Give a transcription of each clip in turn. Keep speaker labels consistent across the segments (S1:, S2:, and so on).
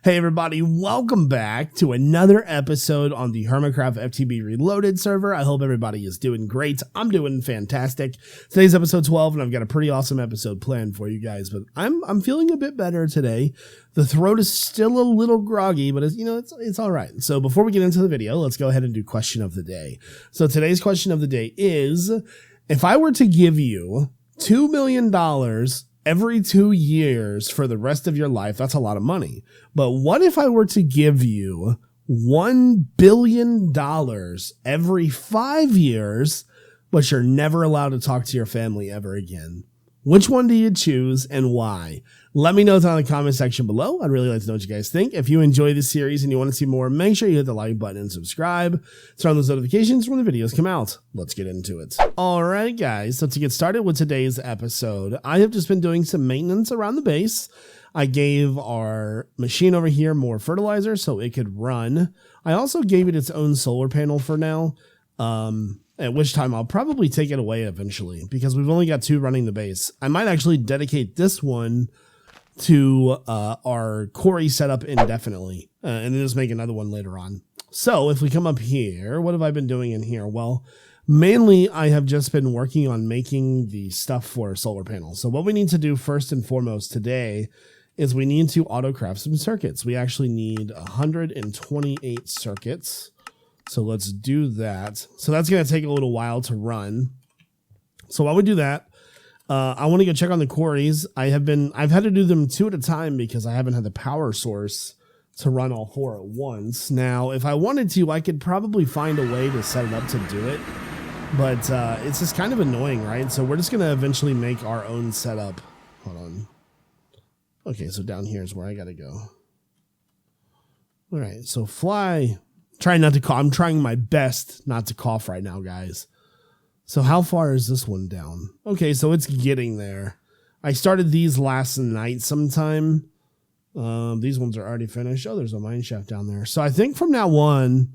S1: Hey everybody, welcome back to another episode on the Hermitcraft FTB Reloaded server. I hope everybody is doing great. I'm doing fantastic. Today's episode 12 and I've got a pretty awesome episode planned for you guys, but I'm feeling a bit better today. The throat is still a little groggy, but it's all right. So before we get into the video, let's go ahead and do question of the day. So today's question of the day is, if I were to give you $2 million every 2 years for the rest of your life, that's a lot of money. But what if I were to give you $1 billion every 5 years, but you're never allowed to talk to your family ever again? Which one do you choose and why? Let me know down in the comment section below. I'd really like to know what you guys think. If you enjoy this series and you want to see more, make sure you hit the like button and subscribe. Turn on those notifications when the videos come out. Let's get into it. All right, guys. So to get started with today's episode, I have just been doing some maintenance around the base. I gave our machine over here more fertilizer so it could run. I also gave it its own solar panel for now. At which time I'll probably take it away eventually because we've only got 2 running the base. I might actually dedicate this one to our Quarry setup indefinitely and then just make another one later on. So if we come up here, what have I been doing in here? Well, mainly I have just been working on making the stuff for solar panels. So what we need to do first and foremost today is we need to auto craft some circuits. We actually need 128 circuits. So let's do that. So that's going to take a little while to run. So while we do that, I want to go check on the quarries. I've had to do them 2 at a time because I haven't had the power source to run all 4 at once. Now, if I wanted to, I could probably find a way to set it up to do it. But it's just kind of annoying, right? So we're just going to eventually make our own setup. Hold on. Okay, so down here is where I got to go. All right, so fly. Trying not to cough. I'm trying my best not to cough right now, guys. So how far is this one down? Okay, so it's getting there. I started these last night sometime. These ones are already finished. Oh, there's a mine shaft down there. So I think from now on,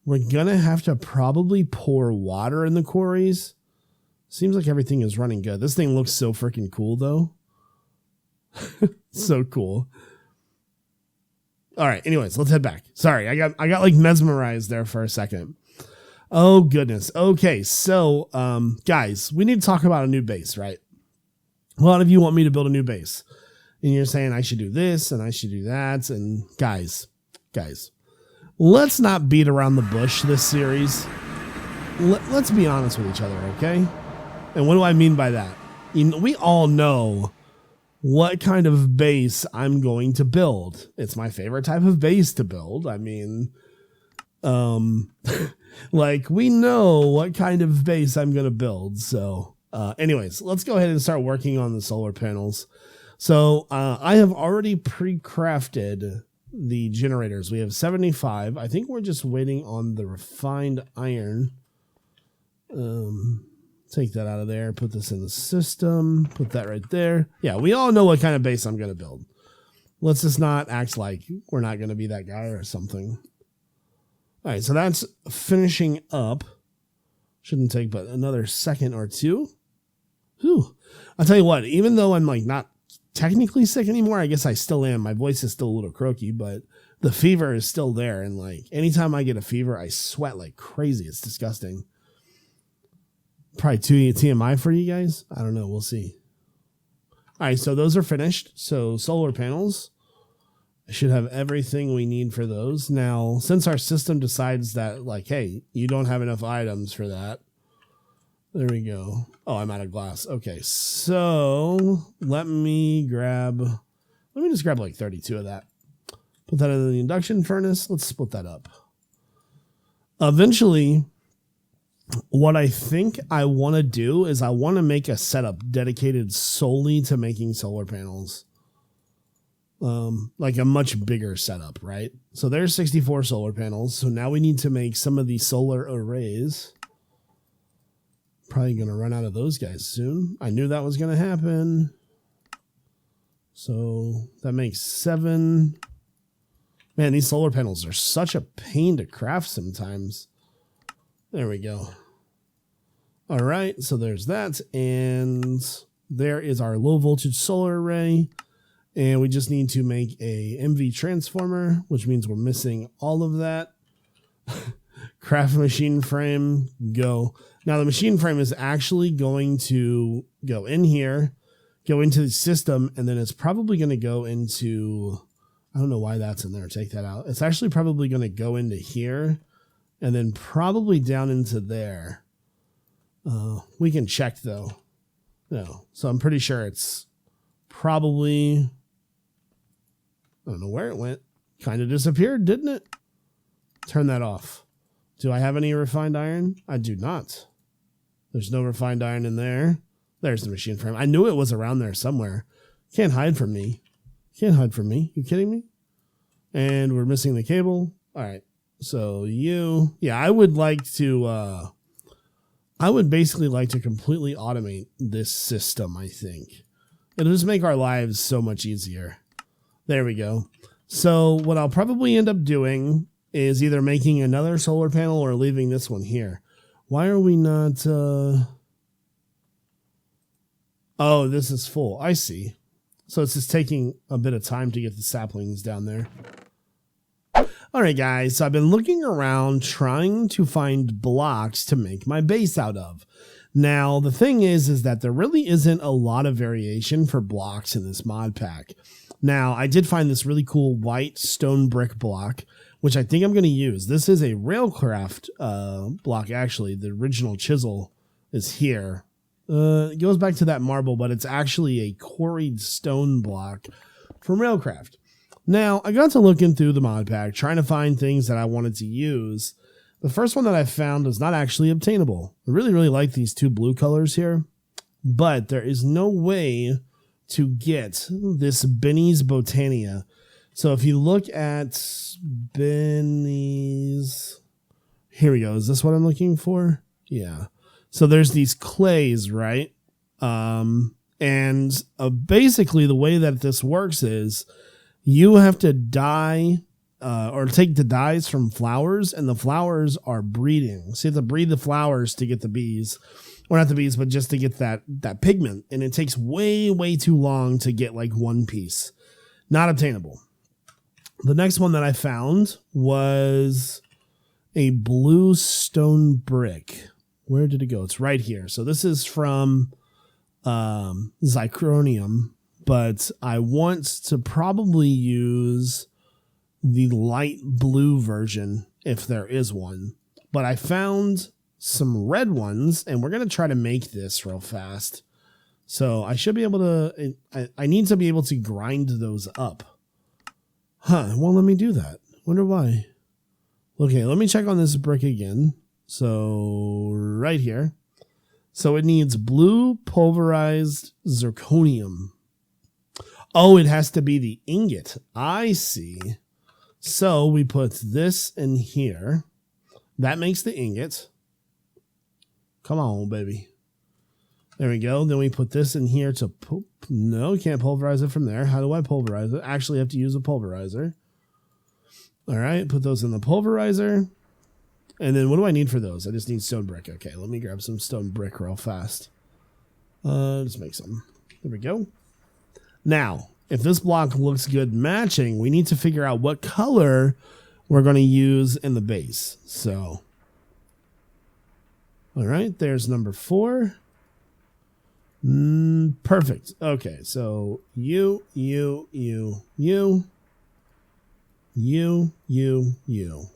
S1: we're going to have to probably pour water in the quarries. Seems like everything is running good. This thing looks so freaking cool, though. So cool. All right, anyways, let's head back. Sorry, I got like mesmerized there for a second. Oh, goodness. Okay, so, guys, we need to talk about a new base, right? A lot of you want me to build a new base. And you're saying I should do this and I should do that. And guys, let's not beat around the bush this series. Let's be honest with each other, okay? And what do I mean by that? We all know what kind of base I'm going to build. It's my favorite type of base to build. I mean, like we know what kind of base I'm going to build. So, anyways, let's go ahead and start working on the solar panels. So, I have already pre-crafted the generators. We have 75. I think we're just waiting on the refined iron. Take that out of there, put this in the system, put that right there. Yeah, we all know what kind of base I'm going to build. Let's just not act like we're not going to be that guy or something. All right, so that's finishing up. Shouldn't take but another second or two. Whew. I'll tell you what, even though I'm like not technically sick anymore, I guess I still am. My voice is still a little croaky, but the fever is still there. And like anytime I get a fever, I sweat like crazy. It's disgusting. Probably too TMI for you guys. I don't know. We'll see. All right, so those are finished. So solar panels. I should have everything we need for those. Now, since our system decides that, like, hey, you don't have enough items for that. There we go. Oh, I'm out of glass. Okay, so let me just grab like 32 of that. Put that in the induction furnace. Let's split that up. Eventually, what I think I want to do is I want to make a setup dedicated solely to making solar panels. Like a much bigger setup, right? So there's 64 solar panels. So now we need to make some of these solar arrays. Probably going to run out of those guys soon. I knew that was going to happen. So that makes 7. Man, these solar panels are such a pain to craft sometimes. There we go. All right, so there's that. And there is our low voltage solar array. And we just need to make a MV transformer, which means we're missing all of that. Craft machine frame, go. Now the machine frame is actually going to go in here, go into the system, and then it's probably going to go into, I don't know why that's in there. Take that out. It's actually probably going to go into here and then probably down into there. We can check though. No. So I'm pretty sure it's probably, I don't know where it went. Kind of disappeared, didn't it? Turn that off. Do I have any refined iron? I do not. There's no refined iron in there. There's the machine frame. I knew it was around there somewhere. Can't hide from me. Can't hide from me. You kidding me? And we're missing the cable. All right. So yeah, I would like to, I would basically like to completely automate this system, I think. It'll just make our lives so much easier. There we go. So what I'll probably end up doing is either making another solar panel or leaving this one here. Why are we not... Oh, this is full. I see. So it's just taking a bit of time to get the saplings down there. All right, guys. So I've been looking around trying to find blocks to make my base out of. Now, the thing is that there really isn't a lot of variation for blocks in this mod pack. Now, I did find this really cool white stone brick block, which I think I'm going to use. This is a Railcraft block, actually. The original chisel is here. It goes back to that marble, but it's actually a quarried stone block from Railcraft. Now, I got to looking through the mod pack, trying to find things that I wanted to use. The first one that I found is not actually obtainable. I really, really like these two blue colors here, but there is no way to get this Benny's Botania. So if you look at Benny's, here we go. Is this what I'm looking for? Yeah. So there's these clays, right? And basically the way that this works is you have to dye or take the dyes from flowers, and the flowers are breeding. So you have to breed the flowers to get the bees. Or not the bees, but just to get that pigment. And it takes way, way too long to get like one piece. Not obtainable. The next one that I found was a blue stone brick. Where did it go? It's right here. So this is from Zirconium, but I want to probably use the light blue version if there is one. But I found some red ones, and we're going to try to make this real fast. So I should be able to, I need to be able to grind those up. Huh, it won't let me do that. Wonder why. Okay, let me check on this brick again. So right here. So it needs blue pulverized zirconium. Oh, it has to be the ingot. I see. So we put this in here. That makes the ingot. Come on, baby. There we go. Then we put this in here to... No, you can't pulverize it from there. How do I pulverize it? Actually, I have to use a pulverizer. All right, put those in the pulverizer. And then what do I need for those? I just need stone brick. Okay, let me grab some stone brick real fast. Let's make some. There we go. Now, if this block looks good matching, we need to figure out what color we're going to use in the base. So... all right, there's number 4. Perfect. Okay, so you.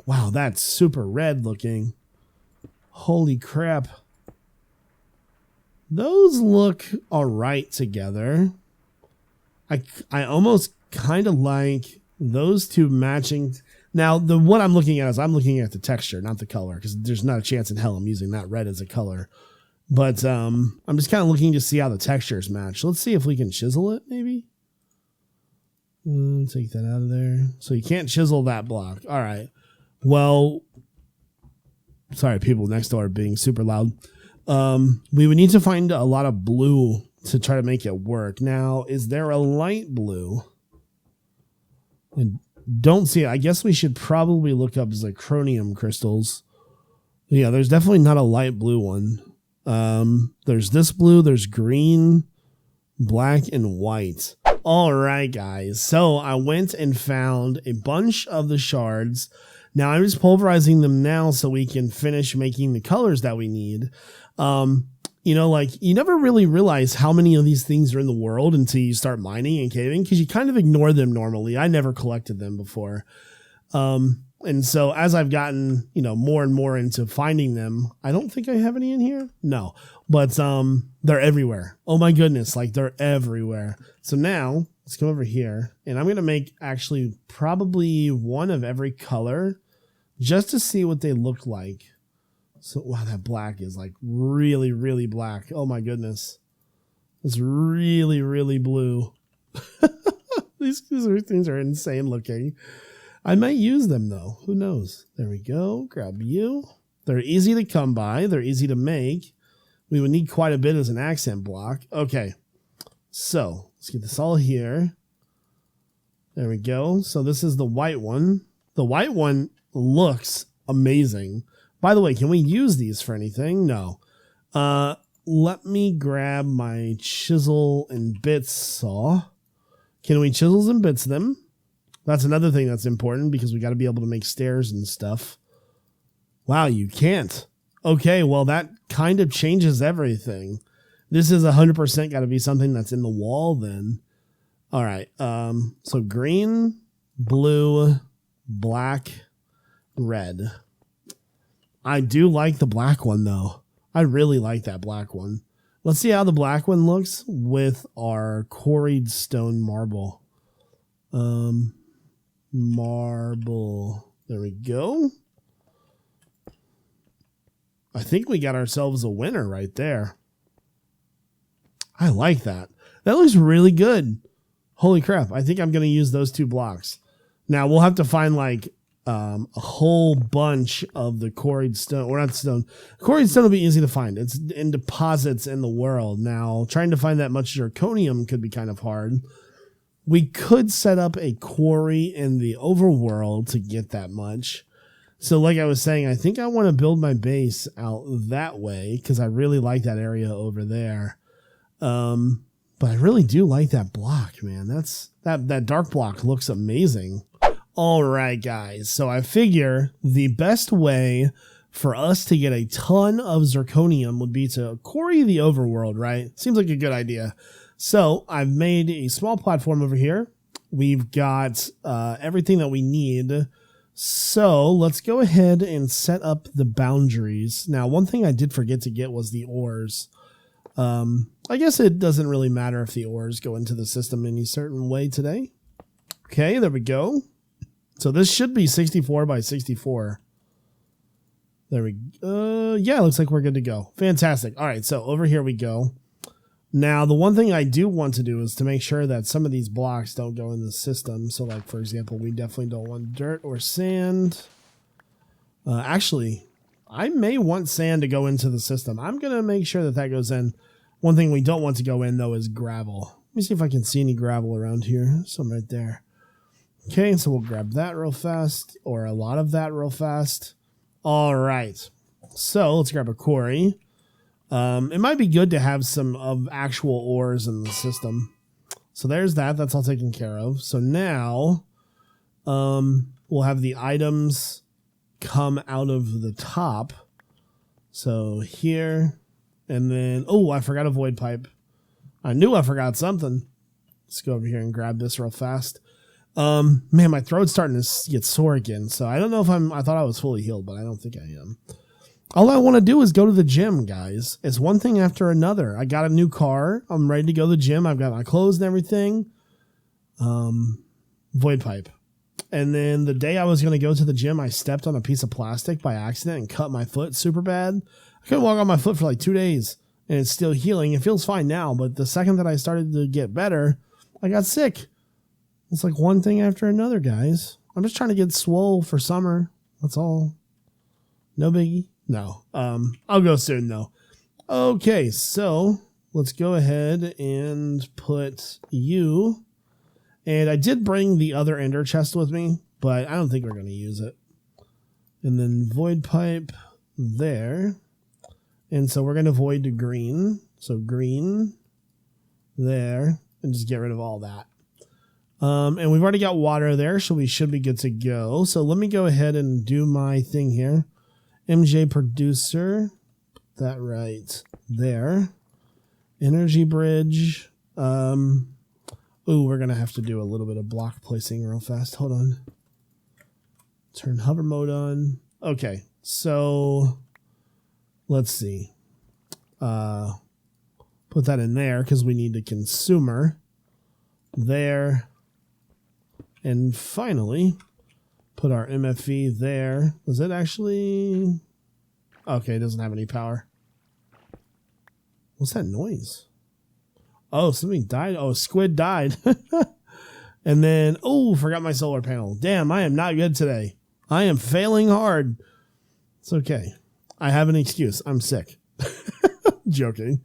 S1: Wow, that's super red looking. Holy crap. Those look all right together. I almost kind of like those two matching. Now, what I'm looking at is I'm looking at the texture, not the color, because there's not a chance in hell I'm using that red as a color. But I'm just kind of looking to see how the textures match. Let's see if we can chisel it, maybe. Take that out of there. So you can't chisel that block. All right. Well, sorry, people next door are being super loud. We would need to find a lot of blue to try to make it work. Now, is there a light blue? I don't see it. I guess we should probably look up zirconium crystals. Yeah, there's definitely not a light blue one. There's this blue, there's green, black, and white. All right, guys. So I went and found a bunch of the shards. Now I'm just pulverizing them now so we can finish making the colors that we need. You know, like you never really realize how many of these things are in the world until you start mining and caving, because you kind of ignore them normally. I never collected them before. And so as I've gotten, you know, more and more into finding them, I don't think I have any in here. No, but they're everywhere. Oh my goodness, like they're everywhere. So now let's come over here and I'm going to make actually probably one of every color just to see what they look like. So wow, that black is like really, really black. Oh my goodness. It's really, really blue. These things are insane looking. I might use them though. Who knows? There we go. Grab you. They're easy to come by. They're easy to make. We would need quite a bit as an accent block. Okay. So let's get this all here. There we go. So this is the white one. The white one looks amazing. By the way, can we use these for anything? No. Let me grab my chisel and bits saw. Can we chisels and bits them? That's another thing that's important because we got to be able to make stairs and stuff. Wow, you can't. Okay, well, that kind of changes everything. This is 100% got to be something that's in the wall then. All right, so green, blue, black, red. I do like the black one, though. I really like that black one. Let's see how the black one looks with our quarried stone marble. Marble. There we go. I think we got ourselves a winner right there. I like that. That looks really good. Holy crap. I think I'm going to use those two blocks. Now we'll have to find like a whole bunch of the quarried stone. Or not stone. Quarried stone will be easy to find. It's in deposits in the world. Now trying to find that much zirconium could be kind of hard. We could set up a quarry in the overworld to get that much. So like I was saying, I think I want to build my base out that way because I really like that area over there. But I really do like that block, man. That dark block looks amazing. All right, guys. So I figure the best way for us to get a ton of zirconium would be to quarry the overworld, right? Seems like a good idea. So I've made a small platform over here. We've got everything that we need. So let's go ahead and set up the boundaries. Now, one thing I did forget to get was the ores. I guess it doesn't really matter if the ores go into the system any certain way today. Okay, there we go. So this should be 64 by 64. There we go. Yeah, looks like we're good to go. Fantastic. All right, so over here we go. Now, the one thing I do want to do is to make sure that some of these blocks don't go in the system. So, like, for example, we definitely don't want dirt or sand. Actually, I may want sand to go into the system. I'm going to make sure that that goes in. One thing we don't want to go in, though, is gravel. Let me see if I can see any gravel around here. Some right there. Okay, so we'll grab that real fast, or a lot of that real fast. All right. So, let's grab a quarry. It might be good to have some of actual ores in the system. So there's that. That's all taken care of. So now we'll have the items come out of the top. So here. And then, oh, I forgot a void pipe. I knew I forgot something. Let's go over here and grab this real fast. Man, my throat's starting to get sore again. So I don't know if I thought I was fully healed, but I don't think I am. All I want to do is go to the gym, guys. It's one thing after another. I got a new car. I'm ready to go to the gym. I've got my clothes and everything. Void pipe. And then the day I was going to go to the gym, I stepped on a piece of plastic by accident and cut my foot super bad. I couldn't walk on my foot for like 2 days, and it's still healing. It feels fine now, but the second that I started to get better, I got sick. It's like one thing after another, guys. I'm just trying to get swole for summer. That's all. No biggie. No. I'll go soon, though. Okay, so let's go ahead and put you. And I did bring the other ender chest with me, but I don't think we're going to use it. And then void pipe there. And so we're going to void to green. So green there. And just get rid of all that. And we've already got water there, so we should be good to go. So let me go ahead and do my thing here. MJ producer, put that right there. Energy bridge. Ooh, we're going to have to do a little bit of block placing real fast. Hold on. Turn hover mode on. Okay, so let's see. Put that in there because we need a consumer there. And finally, put our MFE there. Does it actually... Okay, it doesn't have any power. What's that noise? Oh, something died. Oh, squid died. And then, oh, forgot my solar panel. Damn, I am not good today. I am failing hard. It's okay. I have an excuse. I'm sick. Joking.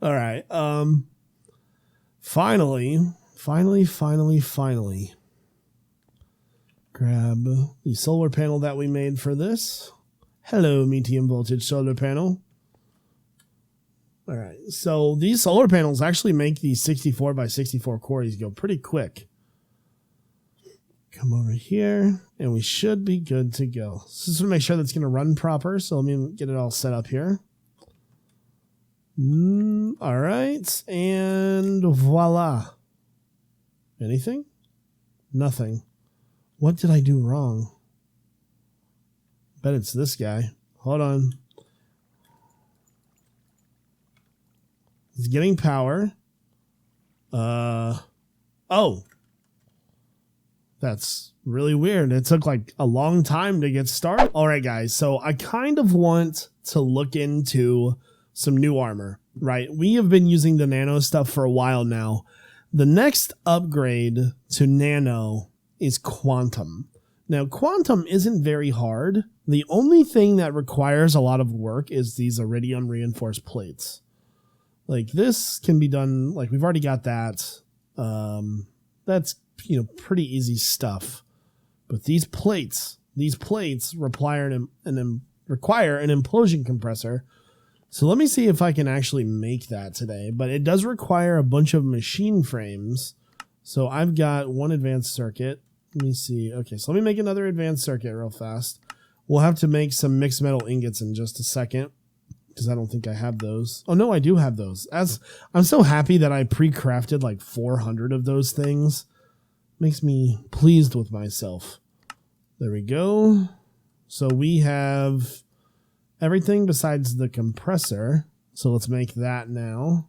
S1: All right. Finally. Grab the solar panel that we made for this. Hello, medium voltage solar panel. All right, so these solar panels actually make these 64 by 64 quarries go pretty quick. Come over here, and we should be good to go. So just want to make sure that's going to run proper, so let me get it all set up here. All right, and voila. Anything? Nothing. What did I do wrong? Bet it's this guy. Hold on. It's getting power. Oh. That's really weird. It took like a long time to get started. All right, guys. So I kind of want to look into some new armor, right? We have been using the nano stuff for a while now. The next upgrade to nano is quantum. Now, quantum isn't very hard. The only thing that requires a lot of work is these iridium reinforced plates. Like this can be done, like we've already got that. That's, you know, pretty easy stuff. But these plates require an implosion compressor. So let me see if I can actually make that today. But it does require a bunch of machine frames. So I've got one advanced circuit. Let me see. Okay, so let me make another advanced circuit real fast. We'll have to make some mixed metal ingots in just a second, because I don't think I have those. Oh, no, I do have those. I'm so happy that I pre-crafted like 400 of those things. Makes me pleased with myself. There we go. So we have everything besides the compressor. So let's make that now.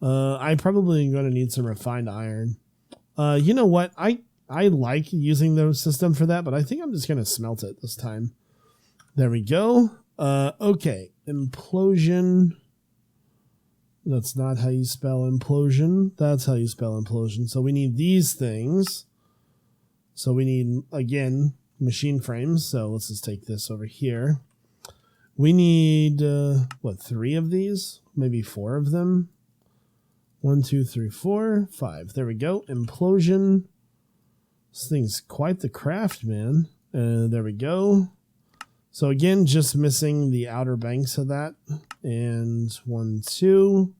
S1: I probably am going to need some refined iron. You know what? I like using the system for that, but I think I'm just going to smelt it this time. There we go. Okay. Implosion. That's not how you spell implosion. That's how you spell implosion. So we need these things. So we need, again, machine frames. So let's just take this over here. We need, 3 of these? Maybe 4 of them. 1, 2, 3, 4, 5. There we go. Implosion. This thing's quite the craft, man. There we go. So again, just missing the outer banks of that. And 1, 2.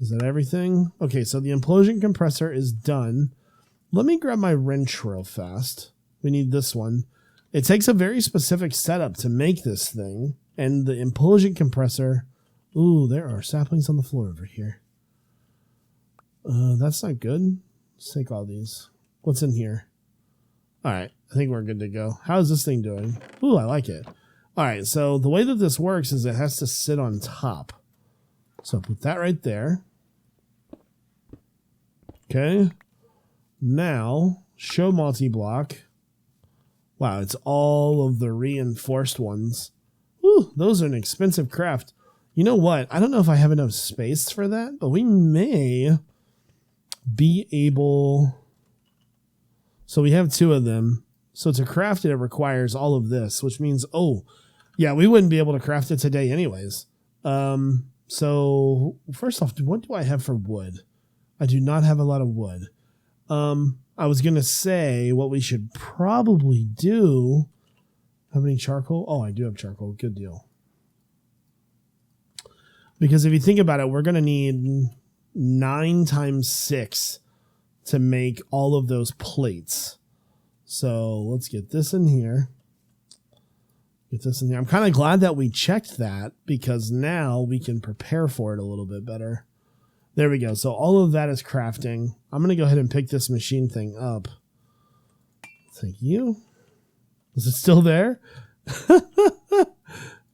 S1: Is that everything? Okay, so the implosion compressor is done. Let me grab my wrench real fast. We need this one. It takes a very specific setup to make this thing. And the implosion compressor... Ooh, there are saplings on the floor over here. That's not good. Let's take all these. What's in here? All right, I think we're good to go. How's this thing doing? Ooh, I like it. All right, so the way that this works is it has to sit on top. So put that right there. Okay. Now, show multi-block. Wow, it's all of the reinforced ones. Ooh, those are an expensive craft. You know what? I don't know if I have enough space for that, but we may be able... So we have 2 of them. So to craft it, it requires all of this, which means, oh, yeah, we wouldn't be able to craft it today anyways. So first off, what do I have for wood? I do not have a lot of wood. I was going to say what we should probably do. Have any charcoal? Oh, I do have charcoal. Good deal. Because if you think about it, we're going to need 9 times 6 to make all of those plates. So let's get this in here. Get this in here. I'm kind of glad that we checked that because now we can prepare for it a little bit better. There we go. So all of that is crafting. I'm going to go ahead and pick this machine thing up. Thank you. Is it still there?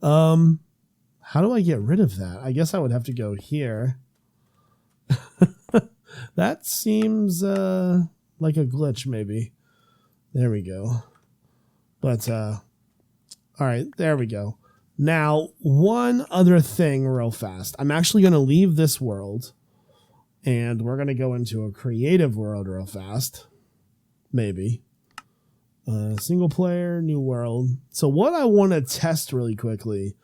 S1: How do I get rid of that? I guess I would have to go here. That seems like a glitch maybe. There we go. But all right, there we go. Now, one other thing real fast. I'm actually going to leave this world and we're going to go into a creative world real fast. Maybe. Single player, new world. So what I want to test really quickly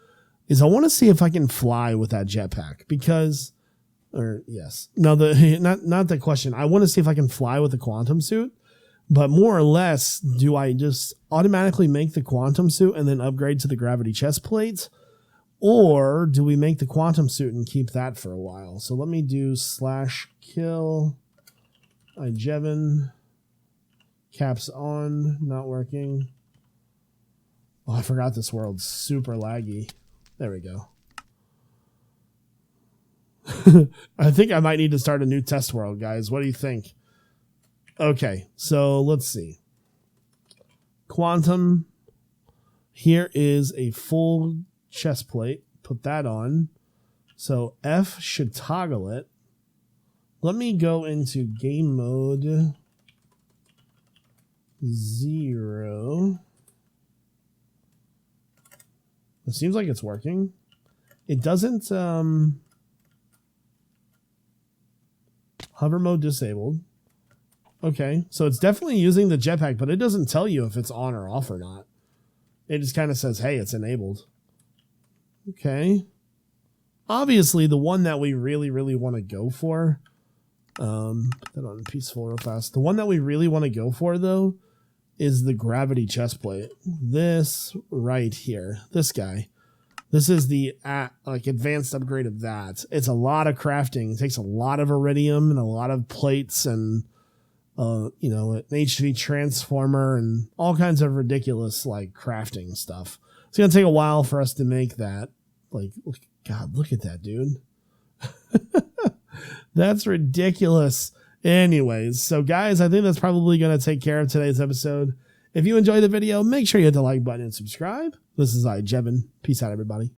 S1: is I want to see if I can fly with that jetpack because, or yes, no, not the question. I want to see if I can fly with the quantum suit, but more or less, do I just automatically make the quantum suit and then upgrade to the gravity chest plates, or do we make the quantum suit and keep that for a while? So let me do /kill iJevin. Caps on, not working. Oh, I forgot this world's super laggy. There we go. I think I might need to start a new test world, guys. What do you think? Okay, so let's see. Quantum. Here is a full chest plate. Put that on. So F should toggle it. Let me go into game mode 0. It seems like it's working. It doesn't hover mode disabled. Okay, so it's definitely using the jetpack, but it doesn't tell you if it's on or off or not. It just kind of says, hey, it's enabled. Okay. Obviously, the one that we really, really want to go for, put that on peaceful real fast. The one that we really want to go for, though, is the gravity chest plate. This right here, this guy. This is the like advanced upgrade of that. It's a lot of crafting. It takes a lot of iridium and a lot of plates and you know, an HV transformer and all kinds of ridiculous like crafting stuff. It's gonna take a while for us to make that. Like, God, look at that, dude. That's ridiculous. Anyways, so guys, I think that's probably going to take care of today's episode. If you enjoyed the video, make sure you hit the like button and subscribe. This is iJevin. Peace out, everybody.